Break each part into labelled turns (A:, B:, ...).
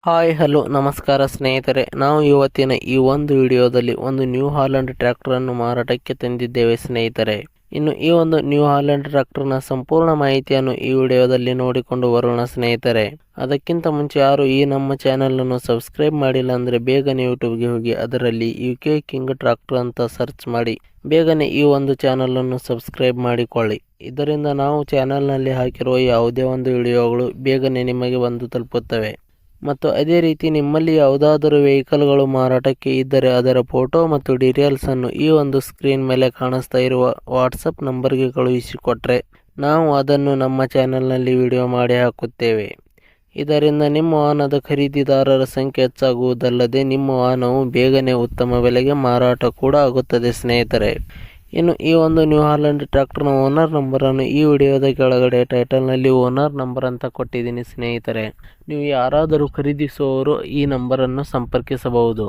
A: Hi hello ನಮಸ್ಕಾರ ಸ್ನೇಹಿತರೆ, ನಾವು ಇವತ್ತಿನ ಈ ಒಂದು ವಿಡಿಯೋದಲ್ಲಿ ಒಂದು ನ್ಯೂ ಹಾಲೆಂಡ್ ಟ್ರ್ಯಾಕ್ಟರನ್ನು ಮಾರಾಟಕ್ಕೆ ತಂದಿದ್ದೇವೆ ಸ್ನೇಹಿತರೆ. ಇನ್ನು ಈ ಒಂದು ನ್ಯೂ ಹಾಲೆಂಡ್ ಟ್ರ್ಯಾಕ್ಟರ್ನ ಸಂಪೂರ್ಣ ಮಾಹಿತಿಯನ್ನು ಈ ವಿಡಿಯೋದಲ್ಲಿ ನೋಡಿಕೊಂಡು ಬರೋಣ ಸ್ನೇಹಿತರೆ. ಅದಕ್ಕಿಂತ ಮುಂಚೆ ಯಾರು ಈ ನಮ್ಮ ಚಾನಲನ್ನು ಸಬ್ಸ್ಕ್ರೈಬ್ ಮಾಡಿಲ್ಲ ಅಂದರೆ ಬೇಗನೆ ಯೂಟ್ಯೂಬ್ಗೆ ಹೋಗಿ ಅದರಲ್ಲಿ UK ಕಿಂಗ್ ಟ್ರ್ಯಾಕ್ಟರ್ ಅಂತ ಸರ್ಚ್ ಮಾಡಿ ಬೇಗನೆ ಈ ಒಂದು ಚಾನಲನ್ನು ಸಬ್ಸ್ಕ್ರೈಬ್ ಮಾಡಿಕೊಳ್ಳಿ. ಇದರಿಂದ ನಾವು ಚಾನಲ್ನಲ್ಲಿ ಹಾಕಿರುವ ಯಾವುದೇ ಒಂದು ವಿಡಿಯೋಗಳು ಬೇಗನೆ ನಿಮಗೆ ಬಂದು ತಲುಪುತ್ತವೆ. ಮತ್ತು ಅದೇ ರೀತಿ ನಿಮ್ಮಲ್ಲಿ ಯಾವುದಾದರೂ ವೆಹಿಕಲ್ಗಳು ಮಾರಾಟಕ್ಕೆ ಇದ್ದರೆ ಅದರ ಫೋಟೋ ಮತ್ತು ಡೀಟೇಲ್ಸನ್ನು ಈ ಒಂದು ಸ್ಕ್ರೀನ್ ಮೇಲೆ ಕಾಣಿಸ್ತಾ ಇರುವ ವಾಟ್ಸಪ್ ನಂಬರ್ಗೆ ಕಳುಹಿಸಿಕೊಟ್ರೆ ನಾವು ಅದನ್ನು ನಮ್ಮ ಚಾನಲ್ನಲ್ಲಿ ವಿಡಿಯೋ ಮಾಡಿ ಹಾಕುತ್ತೇವೆ. ಇದರಿಂದ ನಿಮ್ಮ ವಾಹನದ ಖರೀದಿದಾರರ ಸಂಖ್ಯೆ ಹೆಚ್ಚಾಗುವುದಲ್ಲದೆ ನಿಮ್ಮ ವಾಹನವು ಬೇಗನೆ ಉತ್ತಮ ಬೆಲೆಗೆ ಮಾರಾಟ ಕೂಡ ಆಗುತ್ತದೆ ಸ್ನೇಹಿತರೆ. ಇನ್ನು ಈ ಒಂದು ನ್ಯೂ ಹಾಲೆಂಡ್ ಟ್ರ್ಯಾಕ್ಟರ್ನ ಓನರ್ ನಂಬರನ್ನು ಈ ವಿಡಿಯೋದ ಕೆಳಗಡೆ ಟೈಟಲ್ನಲ್ಲಿ ಓನರ್ ನಂಬರ್ ಅಂತ ಕೊಟ್ಟಿದ್ದೀನಿ ಸ್ನೇಹಿತರೆ. ನೀವು ಯಾರಾದರೂ ಖರೀದಿಸುವವರು ಈ ನಂಬರನ್ನು ಸಂಪರ್ಕಿಸಬಹುದು.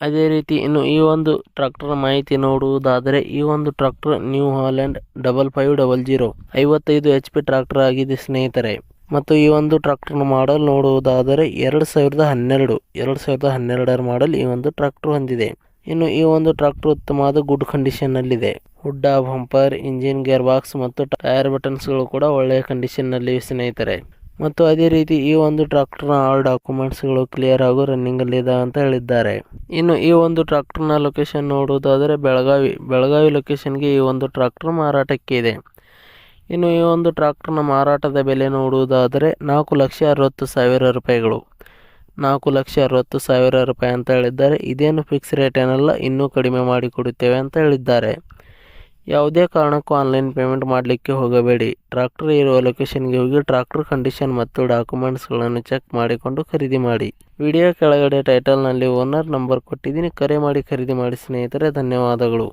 A: ಅದೇ ರೀತಿ ಇನ್ನು ಈ ಒಂದು ಟ್ರ್ಯಾಕ್ಟರ್ ಮಾಹಿತಿ ನೋಡುವುದಾದರೆ ಈ ಒಂದು tractor new Holland 5500 55 HP tractor ಆಗಿದೆ ಸ್ನೇಹಿತರೆ. ಮತ್ತು ಈ ಒಂದು ಟ್ರ್ಯಾಕ್ಟರ್ನ ಮಾಡಲ್ ನೋಡುವುದಾದರೆ 2012 ಮಾಡಲ್ ಈ ಒಂದು ಟ್ರ್ಯಾಕ್ಟರ್ ಹೊಂದಿದೆ. ಇನ್ನು ಈ ಒಂದು ಟ್ರ್ಯಾಕ್ಟರ್ ಉತ್ತಮವಾದ ಗುಡ್ ಕಂಡೀಷನ್ನಲ್ಲಿದೆ. Hood, bumper, engine, gear box ಮತ್ತು ಟೈರ್ ಬಟನ್ಸ್ಗಳು ಕೂಡ ಒಳ್ಳೆಯ ಕಂಡೀಷನ್ನಲ್ಲಿ ಸ್ನೇಹಿತರೆ. ಮತ್ತು ಅದೇ ರೀತಿ ಈ ಒಂದು ಟ್ರ್ಯಾಕ್ಟರ್ನ ಆಲ್ ಡಾಕ್ಯುಮೆಂಟ್ಸ್ಗಳು ಕ್ಲಿಯರ್ ಹಾಗೂ ರನ್ನಿಂಗಲ್ಲಿದೆ ಅಂತ ಹೇಳಿದ್ದಾರೆ. ಇನ್ನು ಈ ಒಂದು ಟ್ರ್ಯಾಕ್ಟರ್ನ ಲೊಕೇಶನ್ ನೋಡುವುದಾದರೆ ಬೆಳಗಾವಿ ಲೊಕೇಶನ್ಗೆ ಈ ಒಂದು ಟ್ರ್ಯಾಕ್ಟರ್ ಮಾರಾಟಕ್ಕೆ ಇದೆ. ಇನ್ನು ಈ ಒಂದು ಟ್ರ್ಯಾಕ್ಟರ್ನ ಮಾರಾಟದ ಬೆಲೆ ನೋಡುವುದಾದರೆ 4,60,000 ರೂಪಾಯಿಗಳು. 4,60,000 ರೂಪಾಯಿ ಅಂತ ಹೇಳಿದ್ದಾರೆ. ಇದೇನು ಫಿಕ್ಸ್ ರೇಟ್ ಏನಲ್ಲ, ಇನ್ನೂ ಕಡಿಮೆ ಮಾಡಿಕೊಡುತ್ತೇವೆ ಅಂತ ಹೇಳಿದ್ದಾರೆ. ಯಾವುದೇ ಕಾರಣಕ್ಕೂ ಆನ್ಲೈನ್ ಪೇಮೆಂಟ್ ಮಾಡಲಿಕ್ಕೆ ಹೋಗಬೇಡಿ. ಟ್ರ್ಯಾಕ್ಟರ್ ಇರುವ ಲೊಕೇಶನ್ಗೆ ಹೋಗಿ ಟ್ರ್ಯಾಕ್ಟರ್ ಕಂಡೀಷನ್ ಮತ್ತು ಡಾಕ್ಯುಮೆಂಟ್ಸ್ಗಳನ್ನು ಚೆಕ್ ಮಾಡಿಕೊಂಡು ಖರೀದಿ ಮಾಡಿ. ವಿಡಿಯೋ ಕೆಳಗಡೆ ಟೈಟಲ್ನಲ್ಲಿ ಓನರ್ ನಂಬರ್ ಕೊಟ್ಟಿದ್ದೀನಿ, ಕರೆ ಮಾಡಿ ಖರೀದಿ ಮಾಡಿ ಸ್ನೇಹಿತರೆ. ಧನ್ಯವಾದಗಳು.